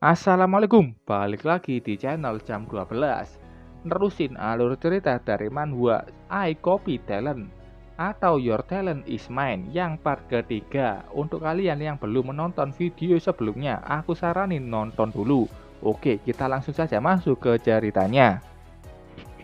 Assalamualaikum, balik lagi di channel jam 12. Nerusin alur cerita dari manhwa I Copy Talent atau Your Talent is Mine yang part ketiga. Untuk kalian yang belum menonton video sebelumnya, aku saranin nonton dulu. Oke, kita langsung saja masuk ke ceritanya.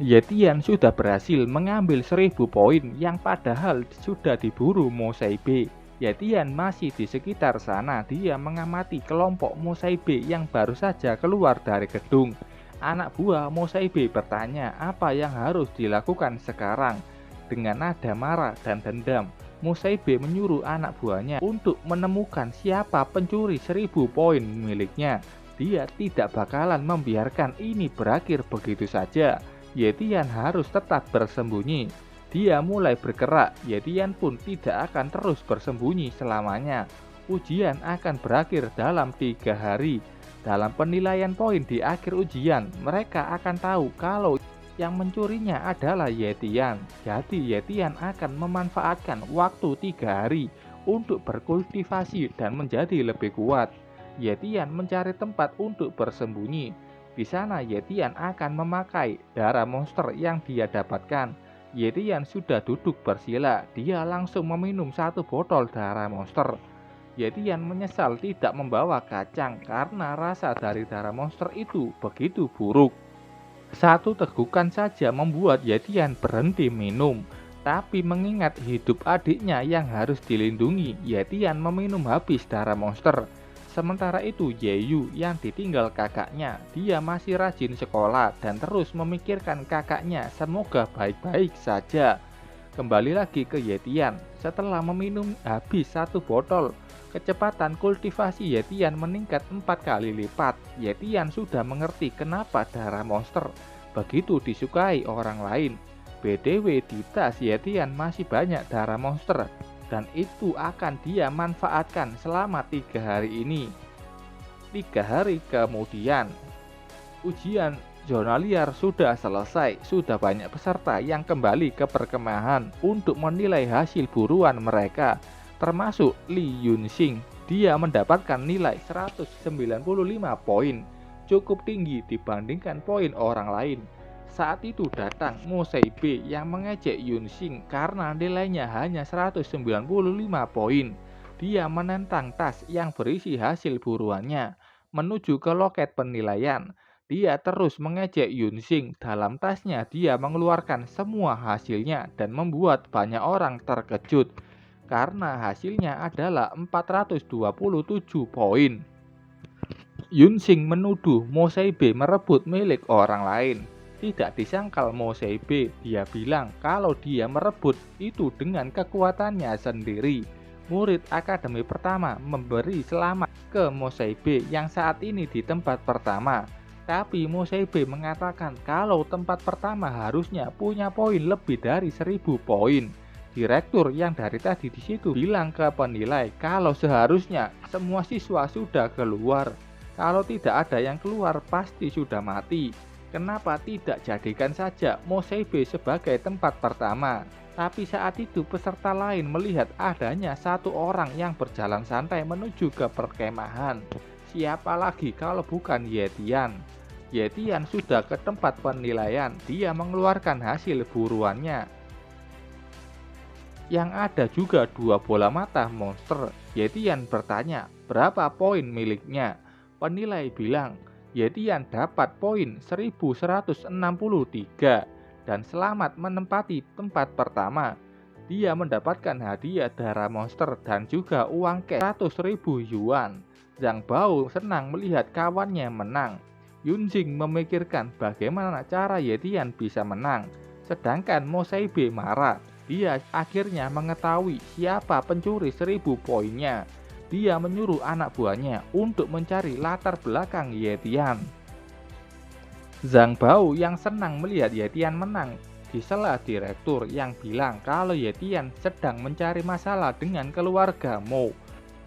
Yetian sudah berhasil mengambil 1000 poin yang padahal sudah diburu Mosaibe. Yetian masih di sekitar sana. Dia mengamati kelompok Mosaibe yang baru saja keluar dari gedung. Anak buah Mosaibe bertanya apa yang harus dilakukan sekarang. Dengan nada marah dan dendam, Mosaibe menyuruh anak buahnya untuk menemukan siapa pencuri 1000 poin miliknya. Dia tidak bakalan membiarkan ini berakhir begitu saja. Yetian harus tetap bersembunyi. Dia mulai bergerak. Yetian pun tidak akan terus bersembunyi selamanya. Ujian akan berakhir dalam 3 hari. Dalam penilaian poin di akhir ujian, mereka akan tahu kalau yang mencurinya adalah Yetian. Jadi Yetian akan memanfaatkan waktu 3 hari untuk berkultivasi dan menjadi lebih kuat. Yetian mencari tempat untuk bersembunyi. Di sana Yetian akan memakai darah monster yang dia dapatkan. Yetian sudah duduk bersila. Dia langsung meminum 1 botol darah monster. Yetian menyesal tidak membawa kacang karena rasa dari darah monster itu begitu buruk. 1 tegukan saja membuat Yetian berhenti minum. Tapi mengingat hidup adiknya yang harus dilindungi, Yetian meminum habis darah monster. Sementara itu Yeyu yang ditinggal kakaknya, dia masih rajin sekolah dan terus memikirkan kakaknya semoga baik-baik saja. Kembali lagi ke Yetian, setelah meminum habis 1 botol, kecepatan kultivasi Yetian meningkat 4 kali lipat. Yetian sudah mengerti kenapa darah monster begitu disukai orang lain. BTW di tas Yetian masih banyak darah monster dan itu akan dia manfaatkan selama 3 hari ini. 3 hari kemudian, ujian zona liar sudah selesai. Sudah banyak peserta yang kembali ke perkemahan untuk menilai hasil buruan mereka, termasuk Lee Yunxing. Dia mendapatkan nilai 195 poin, cukup tinggi dibandingkan poin orang lain. Saat itu datang Mosaibe yang mengejek Yunxing karena nilainya hanya 195 poin. Dia menentang tas yang berisi hasil buruannya. Menuju ke loket penilaian, dia terus mengejek Yunxing. Dalam tasnya dia mengeluarkan semua hasilnya dan membuat banyak orang terkejut karena hasilnya adalah 427 poin. Yunxing menuduh Mosaibe merebut milik orang lain. Tidak disangkal Mosaibe, dia bilang kalau dia merebut itu dengan kekuatannya sendiri. Murid akademi pertama memberi selamat ke Mosaibe yang saat ini di tempat pertama. Tapi Mosaibe mengatakan kalau tempat pertama harusnya punya poin lebih dari 1000 poin. Direktur yang dari tadi di situ bilang ke penilai kalau seharusnya semua siswa sudah keluar. Kalau tidak ada yang keluar pasti sudah mati. Kenapa tidak jadikan saja Mosaibe sebagai tempat pertama? Tapi saat itu peserta lain melihat adanya 1 orang yang berjalan santai menuju ke perkemahan. Siapa lagi kalau bukan Yetian? Yetian sudah ke tempat penilaian. Dia mengeluarkan hasil buruannya. Yang ada juga 2 bola mata monster. Yetian bertanya, berapa poin miliknya? Penilai bilang, Yetian dapat poin 1163 dan selamat menempati tempat pertama. Dia mendapatkan hadiah darah monster dan juga uang cash 100.000 yuan. Zhang Bao senang melihat kawannya menang. Yunxing memikirkan bagaimana cara Yetian bisa menang. Sedangkan Mosaibe marah. Dia akhirnya mengetahui siapa pencuri 1000 poinnya. Dia menyuruh anak buahnya untuk mencari latar belakang Yetian. Zhang Bao yang senang melihat Yetian menang disela direktur yang bilang kalau Yetian sedang mencari masalah dengan keluarga Mo.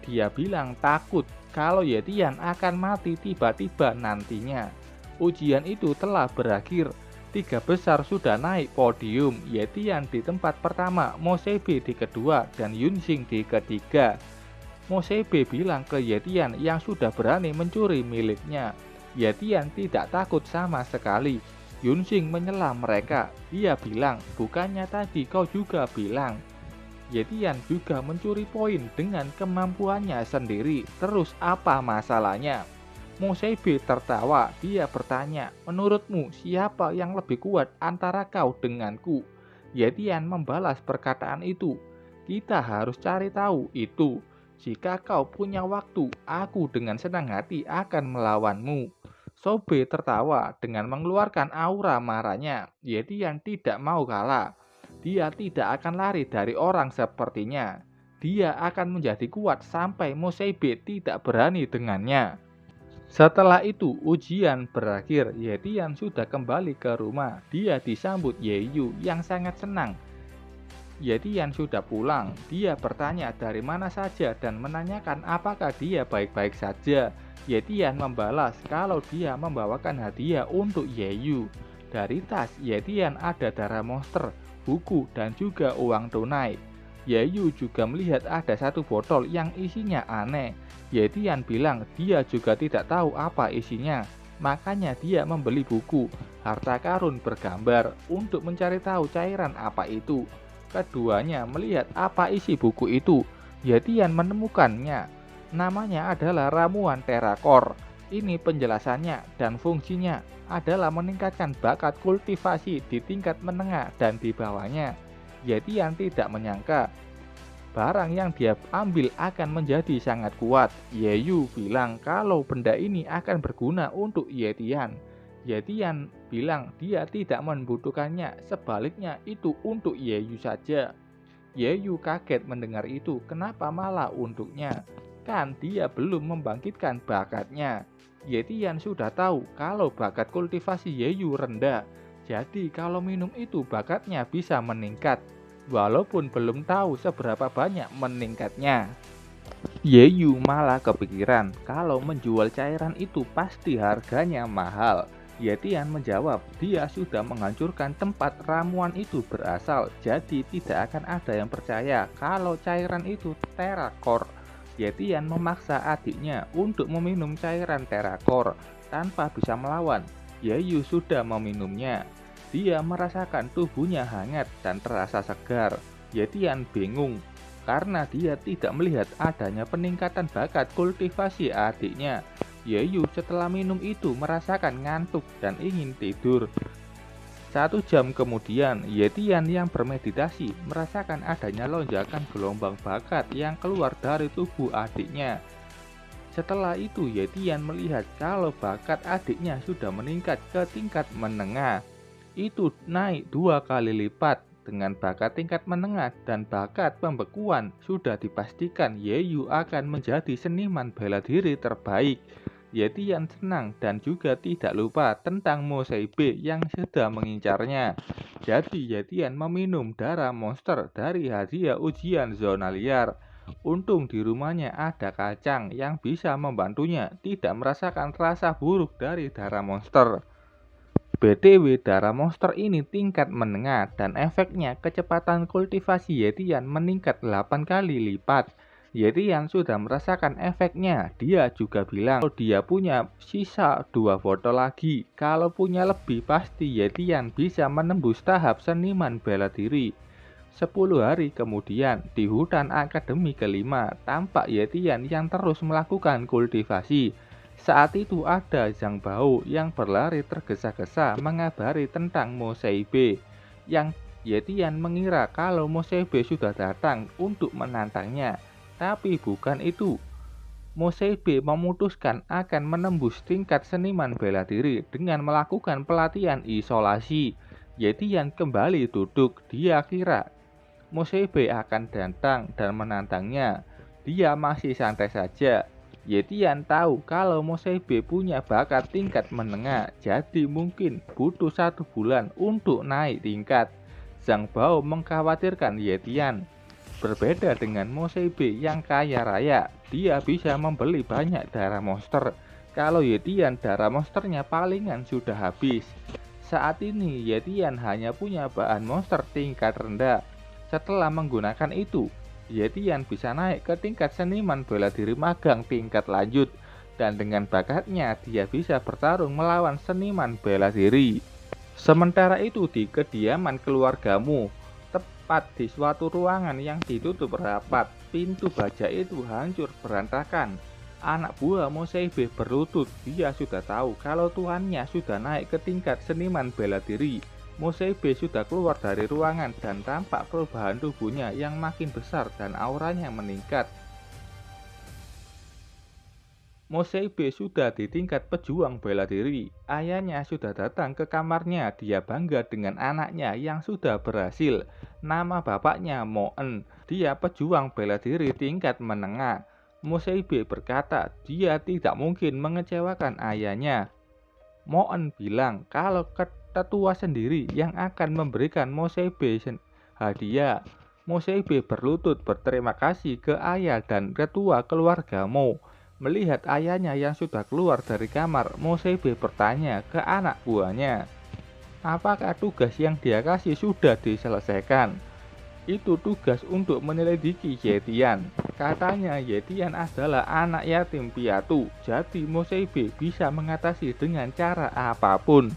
Dia bilang takut kalau Yetian akan mati tiba-tiba nantinya. Ujian itu telah berakhir. 3 besar sudah naik podium. Yetian di tempat pertama, Mosaibe di kedua, dan Yunxing di ketiga. Mosebe bilang ke Yetian yang sudah berani mencuri miliknya. Yetian tidak takut sama sekali. Yunxing menyela mereka. Dia bilang, bukannya tadi kau juga bilang. Yetian juga mencuri poin dengan kemampuannya sendiri. Terus apa masalahnya? Mosebe tertawa. Dia bertanya, menurutmu siapa yang lebih kuat antara kau denganku? Yetian membalas perkataan itu. Kita harus cari tahu itu. Jika kau punya waktu, aku dengan senang hati akan melawanmu. Sobe tertawa dengan mengeluarkan aura marahnya. Yetian tidak mau kalah. Dia tidak akan lari dari orang sepertinya. Dia akan menjadi kuat sampai Mosebe tidak berani dengannya. Setelah itu ujian berakhir. Yetian sudah kembali ke rumah. Dia disambut Yeyu yang sangat senang. Yetian sudah pulang. Dia bertanya dari mana saja dan menanyakan apakah dia baik-baik saja. Yetian membalas kalau dia membawakan hadiah untuk Yeyu. Dari tas Yetian ada darah monster, buku, dan juga uang tunai. Yeyu juga melihat ada satu botol yang isinya aneh. Yetian bilang dia juga tidak tahu apa isinya. Makanya dia membeli buku harta karun bergambar untuk mencari tahu cairan apa itu. Keduanya melihat apa isi buku itu. Yetian menemukannya. Namanya adalah ramuan terakor. Ini penjelasannya dan fungsinya adalah meningkatkan bakat kultivasi di tingkat menengah dan di bawahnya. Yetian tidak menyangka barang yang dia ambil akan menjadi sangat kuat. Yeyu bilang kalau benda ini akan berguna untuk Yetian. Yetian bilang dia tidak membutuhkannya, sebaliknya itu untuk Yeyu saja. Yeyu kaget mendengar itu, kenapa malah untuknya? Kan dia belum membangkitkan bakatnya. Yetian sudah tahu kalau bakat kultivasi Yeyu rendah, jadi kalau minum itu bakatnya bisa meningkat, walaupun belum tahu seberapa banyak meningkatnya. Yeyu malah kepikiran kalau menjual cairan itu pasti harganya mahal. Yetian menjawab, dia sudah menghancurkan tempat ramuan itu berasal, jadi tidak akan ada yang percaya kalau cairan itu terakor. Yetian memaksa adiknya untuk meminum cairan terakor tanpa bisa melawan. Yeyu sudah meminumnya. Dia merasakan tubuhnya hangat dan terasa segar. Yetian bingung karena dia tidak melihat adanya peningkatan bakat kultivasi adiknya. Yeyu setelah minum itu merasakan ngantuk dan ingin tidur. 1 jam kemudian, Yetian yang bermeditasi merasakan adanya lonjakan gelombang bakat yang keluar dari tubuh adiknya. Setelah itu, Yetian melihat kalau bakat adiknya sudah meningkat ke tingkat menengah. Itu naik 2 kali lipat. Dengan bakat tingkat menengah dan bakat pembekuan, sudah dipastikan Yeyu akan menjadi seniman bela diri terbaik. Yetian senang dan juga tidak lupa tentang Mosebe yang sedang mengincarnya. Jadi Yetian meminum darah monster dari hadiah ujian zona liar. Untung di rumahnya ada kacang yang bisa membantunya tidak merasakan rasa buruk dari darah monster. BTW, darah monster ini tingkat menengah dan efeknya kecepatan kultivasi Yetian meningkat 8 kali lipat. Yetian sudah merasakan efeknya. Dia juga bilang kalau dia punya sisa 2 botol lagi. Kalau punya lebih pasti Yetian bisa menembus tahap seniman bela diri. 10 hari kemudian di hutan akademi kelima tampak Yetian yang terus melakukan kultivasi. Saat itu ada Zhang Bao yang berlari tergesa-gesa mengabari tentang Mosebe. Yang Yetian mengira kalau Mosebe sudah datang untuk menantangnya. Tapi bukan itu. Mosebe memutuskan akan menembus tingkat seniman bela diri dengan melakukan pelatihan isolasi. Yetian kembali duduk. Dia kira Mosebe akan datang dan menantangnya. Dia masih santai saja. Yetian tahu kalau Mosebe punya bakat tingkat menengah, jadi mungkin butuh 1 bulan untuk naik tingkat. Zhang Bao mengkhawatirkan Yetian. Berbeda dengan Mosebe yang kaya raya, dia bisa membeli banyak darah monster. Kalau Yetian darah monsternya palingan sudah habis. Saat ini Yetian hanya punya bahan monster tingkat rendah. Setelah menggunakan itu, Yetian bisa naik ke tingkat seniman bela diri magang tingkat lanjut, dan dengan bakatnya dia bisa bertarung melawan seniman bela diri. Sementara itu di kediaman keluargamu, tepat di suatu ruangan yang ditutup rapat, pintu baja itu hancur berantakan. Anak buah Moseibe berlutut, dia sudah tahu kalau tuannya sudah naik ke tingkat seniman bela diri. Moseibe sudah keluar dari ruangan dan tampak perubahan tubuhnya yang makin besar dan auranya meningkat. Moseibe sudah di tingkat pejuang bela diri. Ayahnya sudah datang ke kamarnya. Dia bangga dengan anaknya yang sudah berhasil. Nama bapaknya Moen. Dia pejuang bela diri tingkat menengah. Moseibe berkata dia tidak mungkin mengecewakan ayahnya. Moen bilang kalau tetua sendiri yang akan memberikan Moseibe hadiah. Moseibe berlutut berterima kasih ke ayah dan ketua keluarga Mo. Melihat ayahnya yang sudah keluar dari kamar, Moseibe bertanya ke anak buahnya, apakah tugas yang dia kasih sudah diselesaikan? Itu tugas untuk menyelidiki Yetian. Katanya Yetian adalah anak yatim piatu, jadi Moseibe bisa mengatasi dengan cara apapun.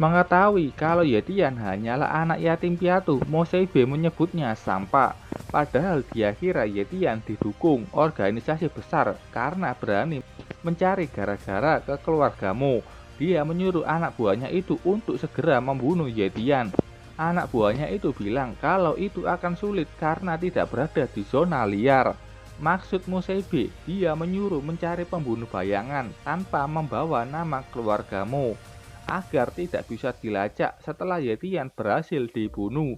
Mengetahui kalau Yetian hanyalah anak yatim piatu, Moseibe menyebutnya sampah. Padahal dia kira Yetian didukung organisasi besar karena berani mencari gara-gara ke keluargamu. Dia menyuruh anak buahnya itu untuk segera membunuh Yetian. Anak buahnya itu bilang kalau itu akan sulit karena tidak berada di zona liar. Maksud Moseibe, dia menyuruh mencari pembunuh bayangan tanpa membawa nama keluargamu, agar tidak bisa dilacak setelah Yetian berhasil dibunuh.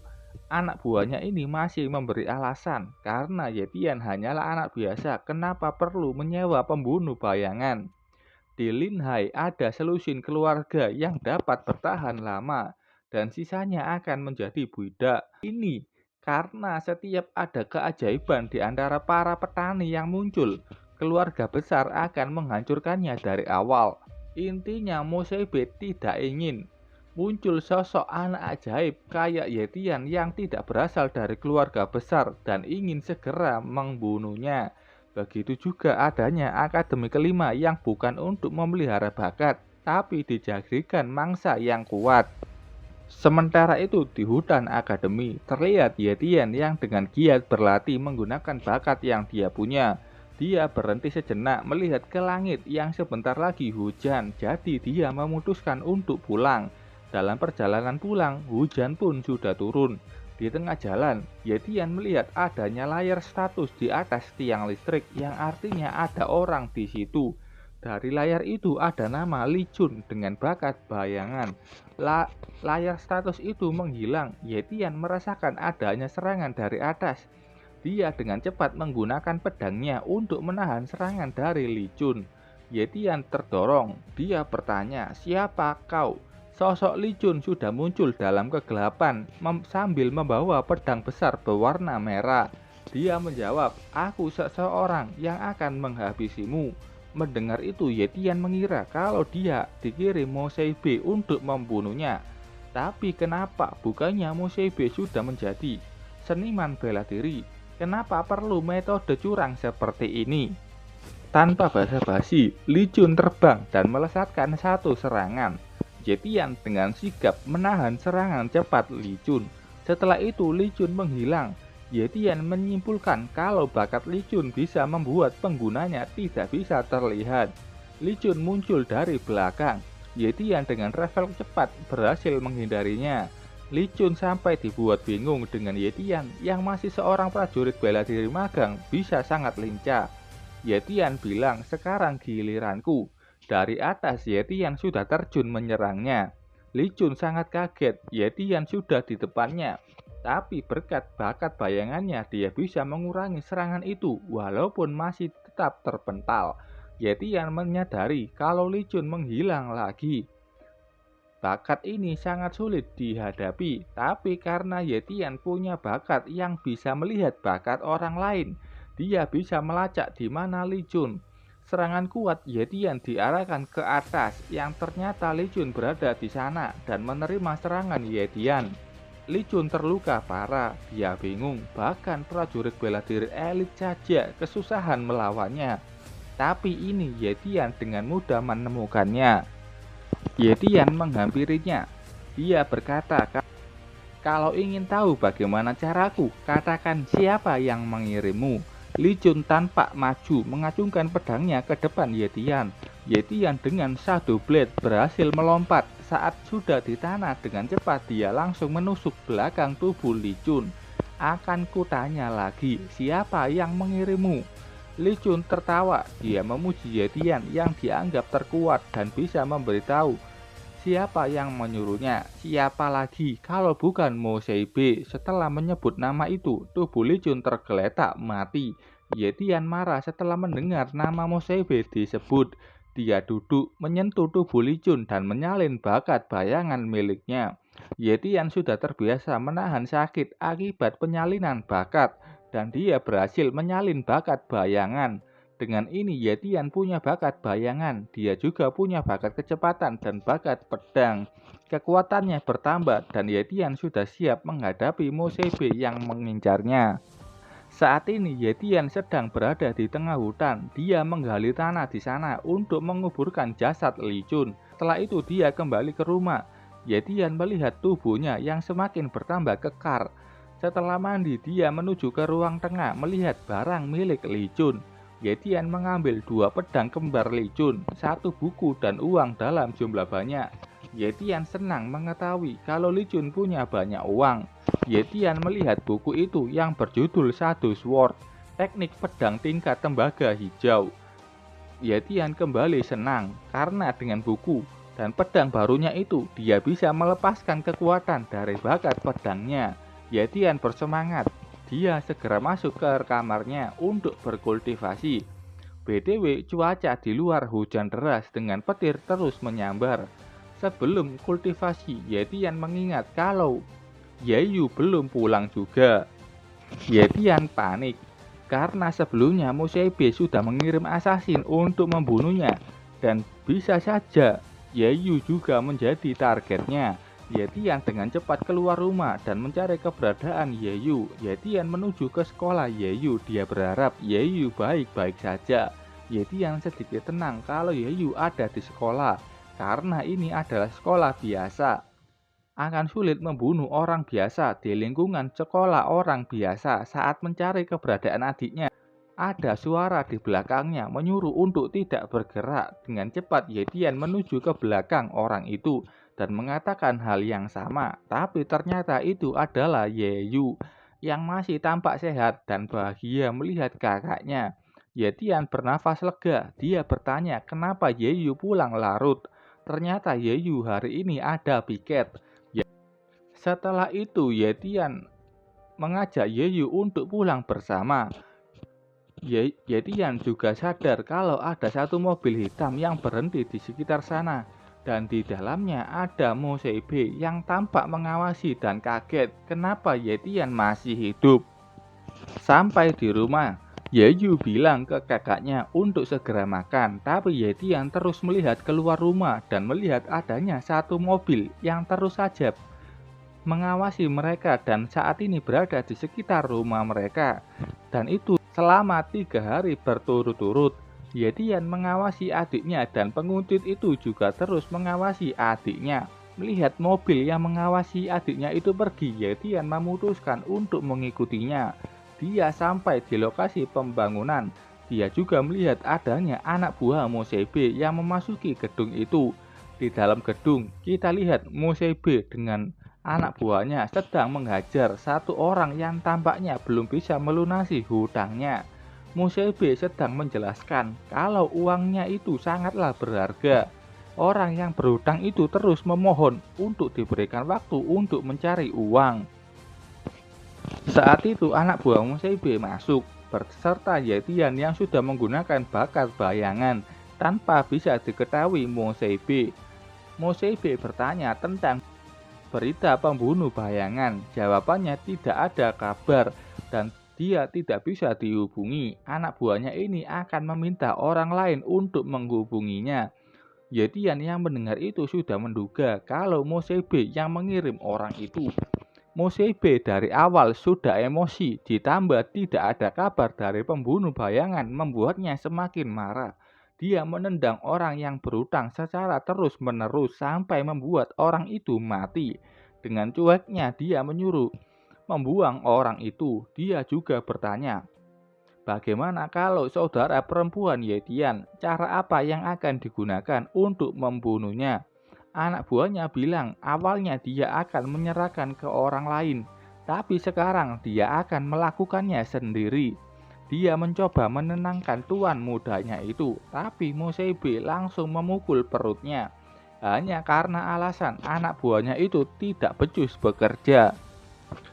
Anak buahnya ini masih memberi alasan, karena Yetian hanyalah anak biasa, kenapa perlu menyewa pembunuh bayangan. Di Linhai ada selusin keluarga yang dapat bertahan lama, dan sisanya akan menjadi budak. Ini karena setiap ada keajaiban di antara para petani yang muncul, keluarga besar akan menghancurkannya dari awal. Intinya Moseibe tidak ingin muncul sosok anak ajaib kayak Yetian yang tidak berasal dari keluarga besar dan ingin segera membunuhnya. Begitu juga adanya akademi kelima yang bukan untuk memelihara bakat, tapi dijadikan mangsa yang kuat. Sementara itu di hutan akademi, terlihat Yetian yang dengan giat berlatih menggunakan bakat yang dia punya. Dia berhenti sejenak melihat ke langit yang sebentar lagi hujan, jadi dia memutuskan untuk pulang. Dalam perjalanan pulang, hujan pun sudah turun. Di tengah jalan, Yetian melihat adanya layar status di atas tiang listrik yang artinya ada orang di situ. Dari layar itu ada nama Li Chun dengan bakat bayangan. Layar status itu menghilang. Yetian merasakan adanya serangan dari atas. Dia dengan cepat menggunakan pedangnya untuk menahan serangan dari Li Chun. Yetian terdorong. Dia bertanya, siapa kau? Sosok Li Chun sudah muncul dalam kegelapan sambil membawa pedang besar berwarna merah. Dia menjawab, aku seseorang yang akan menghabisimu. Mendengar itu Yetian mengira kalau dia dikirim Moseibe untuk membunuhnya. Tapi kenapa bukannya Moseibe sudah menjadi seniman bela diri? Kenapa perlu metode curang seperti ini? Tanpa basa-basi, Li Chun terbang dan melesatkan satu serangan. Yetian dengan sigap menahan serangan cepat Li Chun. Setelah itu Li Chun menghilang. Yetian menyimpulkan kalau bakat Li Chun bisa membuat penggunanya tidak bisa terlihat. Li Chun muncul dari belakang. Yetian dengan refleks cepat berhasil menghindarinya. Li Chun sampai dibuat bingung dengan Yetian yang masih seorang prajurit bela diri magang bisa sangat lincah. Yetian bilang, sekarang giliranku. Dari atas Yetian sudah terjun menyerangnya. Li Chun sangat kaget, Yetian sudah di depannya. Tapi berkat bakat bayangannya dia bisa mengurangi serangan itu walaupun masih tetap terpental. Yetian menyadari kalau Li Chun menghilang lagi. Bakat ini sangat sulit dihadapi, tapi karena Yetian punya bakat yang bisa melihat bakat orang lain, dia bisa melacak di mana Li Chun. Serangan kuat Yetian diarahkan ke atas, yang ternyata Li Chun berada di sana dan menerima serangan Yetian. Li Chun terluka parah, dia bingung, bahkan prajurit bela diri elit saja kesusahan melawannya. Tapi ini Ye Tian dengan mudah menemukannya. Ye Tian menghampirinya. Dia berkata, kalau ingin tahu bagaimana caraku, katakan siapa yang mengirimmu. Li Chun tanpa maju mengacungkan pedangnya ke depan Ye Tian. Ye Tian dengan shadow blade berhasil melompat. Saat sudah di tanah dengan cepat, dia langsung menusuk belakang tubuh Li Chun. Akan kutanya lagi, siapa yang mengirimmu? Li Chun tertawa. Dia memuji Ye Tian yang dianggap terkuat dan bisa memberitahu siapa yang menyuruhnya. Siapa lagi kalau bukan Mo Seibe. Setelah menyebut nama itu, tubuh Li Chun tergeletak mati. Ye Tian marah setelah mendengar nama Mo Seibe disebut. Dia duduk menyentuh tubuh Li Chun dan menyalin bakat bayangan miliknya. Ye Tian sudah terbiasa menahan sakit akibat penyalinan bakat, dan dia berhasil menyalin bakat bayangan. Dengan ini Ye Tian punya bakat bayangan, dia juga punya bakat kecepatan dan bakat pedang. Kekuatannya bertambah dan Ye Tian sudah siap menghadapi Mo Seibe yang mengincarnya. Saat ini Ye Tian sedang berada di tengah hutan. Dia menggali tanah di sana untuk menguburkan jasad Li Chun. Setelah itu dia kembali ke rumah. Ye Tian melihat tubuhnya yang semakin bertambah kekar. Setelah mandi dia menuju ke ruang tengah melihat barang milik Li Chun. Ye Tian mengambil 2 pedang kembar Li Chun, 1 buku dan uang dalam jumlah banyak. Ye Tian senang mengetahui kalau Li Chun punya banyak uang. Ye Tian melihat buku itu yang berjudul Shadow Sword, teknik pedang tingkat tembaga hijau. Ye Tian kembali senang karena dengan buku dan pedang barunya itu dia bisa melepaskan kekuatan dari bakat pedangnya. Ye Tian bersemangat. Dia segera masuk ke kamarnya untuk berkultivasi. BTW cuaca di luar hujan deras dengan petir terus menyambar. Sebelum kultivasi, Ye Tian mengingat kalau Ye Yu belum pulang juga. Ye Tian panik karena sebelumnya Mo Seibe sudah mengirim assassin untuk membunuhnya dan bisa saja Ye Yu juga menjadi targetnya. Ye Tian dengan cepat keluar rumah dan mencari keberadaan Ye Yu. Ye Tian menuju ke sekolah Ye Yu. Dia berharap Ye Yu baik-baik saja. Ye Tian sedikit tenang kalau Ye Yu ada di sekolah karena ini adalah sekolah biasa. Akan sulit membunuh orang biasa di lingkungan sekolah orang biasa. Saat mencari keberadaan adiknya, ada suara di belakangnya menyuruh untuk tidak bergerak. Dengan cepat Ye Tian menuju ke belakang orang itu dan mengatakan hal yang sama. Tapi ternyata itu adalah Ye Yu yang masih tampak sehat dan bahagia melihat kakaknya. Ye Tian bernafas lega. Dia bertanya kenapa Ye Yu pulang larut. Ternyata Ye Yu hari ini ada piket. Setelah itu Ye Tian mengajak Ye Yu untuk pulang bersama. Ye Tian juga sadar kalau ada satu mobil hitam yang berhenti di sekitar sana. Dan di dalamnya ada Mo Seibe yang tampak mengawasi dan kaget kenapa Ye Tian masih hidup. Sampai di rumah, Ye Yu bilang ke kakaknya untuk segera makan. Tapi Ye Tian terus melihat keluar rumah dan melihat adanya satu mobil yang terus saja mengawasi mereka dan saat ini berada di sekitar rumah mereka, dan itu selama 3 hari berturut-turut. Ye Tian mengawasi adiknya dan penguntit itu juga terus mengawasi adiknya. Melihat mobil yang mengawasi adiknya itu pergi, Ye Tian memutuskan untuk mengikutinya. Dia sampai di lokasi pembangunan. Dia juga melihat adanya anak buah Mo Seibe yang memasuki gedung itu. Di dalam gedung kita lihat Mo Seibe dengan anak buahnya sedang menghajar satu orang yang tampaknya belum bisa melunasi hutangnya. Mo Seibe sedang menjelaskan kalau uangnya itu sangatlah berharga. Orang yang berhutang itu terus memohon untuk diberikan waktu untuk mencari uang. Saat itu anak buah Mo Seibe masuk beserta Ye Tian yang sudah menggunakan bakat bayangan tanpa bisa diketahui Mo Seibe. Mo Seibe bertanya tentang berita pembunuh bayangan. Jawabannya tidak ada kabar dan dia tidak bisa dihubungi. Anak buahnya ini akan meminta orang lain untuk menghubunginya. Ye Tian yang mendengar itu sudah menduga kalau Mo Seibe yang mengirim orang itu. Mosebe dari awal sudah emosi, ditambah tidak ada kabar dari pembunuh bayangan membuatnya semakin marah. Dia menendang orang yang berutang secara terus-menerus sampai membuat orang itu mati. Dengan cueknya dia menyuruh membuang orang itu. Dia juga bertanya, bagaimana kalau saudara perempuan Yetian? Cara apa yang akan digunakan untuk membunuhnya? Anak buahnya bilang awalnya dia akan menyerahkan ke orang lain, tapi sekarang dia akan melakukannya sendiri. Dia mencoba menenangkan tuan mudanya itu, tapi Mosebe langsung memukul perutnya. Hanya karena alasan anak buahnya itu tidak becus bekerja.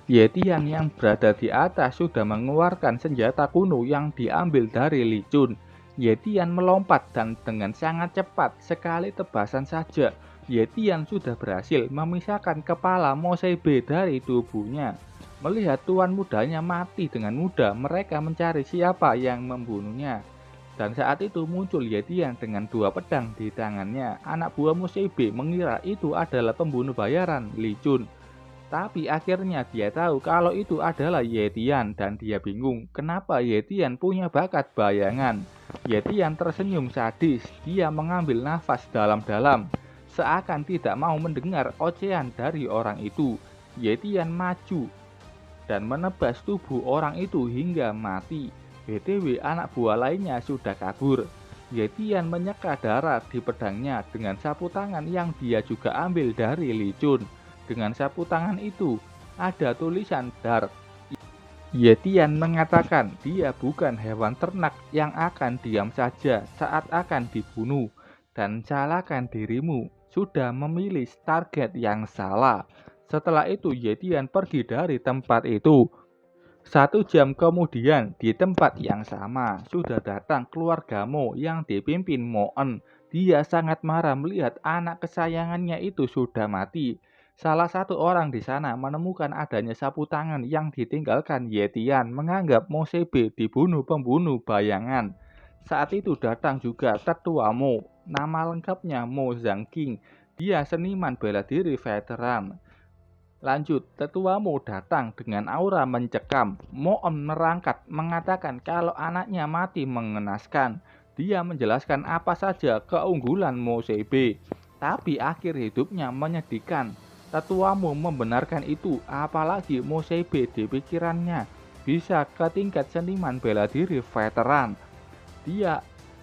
Yetian yang berada di atas sudah mengeluarkan senjata kuno yang diambil dari Li Chun. Yetian melompat dan dengan sangat cepat, sekali tebasan saja, Yetian sudah berhasil memisahkan kepala Mosebe dari tubuhnya. Melihat tuan mudanya mati dengan mudah, mereka mencari siapa yang membunuhnya. Dan saat itu muncul Yetian dengan 2 pedang di tangannya. Anak buah Mosebe mengira itu adalah pembunuh bayaran Li Chun. Tapi akhirnya dia tahu kalau itu adalah Yetian dan dia bingung kenapa Yetian punya bakat bayangan. Yetian tersenyum sadis, dia mengambil nafas dalam-dalam, seakan tidak mau mendengar ocehan dari orang itu. Yetian maju dan menebas tubuh orang itu hingga mati. BTW anak buah lainnya sudah kabur. Yetian menyeka darah di pedangnya dengan sapu tangan yang dia juga ambil dari Li Chun. Dengan sapu tangan itu ada tulisan Dark. Yetian mengatakan dia bukan hewan ternak yang akan diam saja saat akan dibunuh, dan salahkan dirimu, sudah memilih target yang salah. Setelah itu Yetian pergi dari tempat itu. 1 jam kemudian di tempat yang sama sudah datang keluarga Mo yang dipimpin Mo En. Dia sangat marah melihat anak kesayangannya itu sudah mati. Salah satu orang di sana menemukan adanya sapu tangan yang ditinggalkan Yetian, menganggap Mosebe dibunuh pembunuh bayangan. Saat itu datang juga tetua Mo, nama lengkapnya Mo Zhangqing. Dia seniman bela diri veteran. Lanjut, tetua Mo datang dengan aura mencekam. Mo En merangkat mengatakan kalau anaknya mati mengenaskan. Dia menjelaskan apa saja keunggulan Mosebe, tapi akhir hidupnya menyedihkan. Tetua Mo membenarkan itu, apalagi Mosebe di pikirannya bisa ke tingkat seniman bela diri veteran.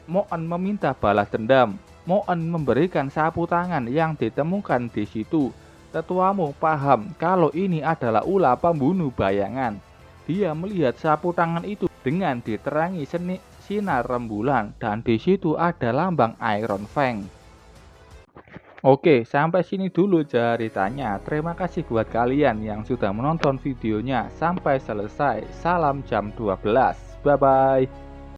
Mo En meminta balas dendam. Mo En memberikan sapu tangan yang ditemukan di situ. Tetua Mo paham kalau ini adalah ulah pembunuh bayangan. Dia melihat sapu tangan itu dengan diterangi sinar rembulan dan di situ ada lambang Iron Fang. Oke, sampai sini dulu ceritanya. Terima kasih buat kalian yang sudah menonton videonya sampai selesai. Salam jam 12. Bye bye.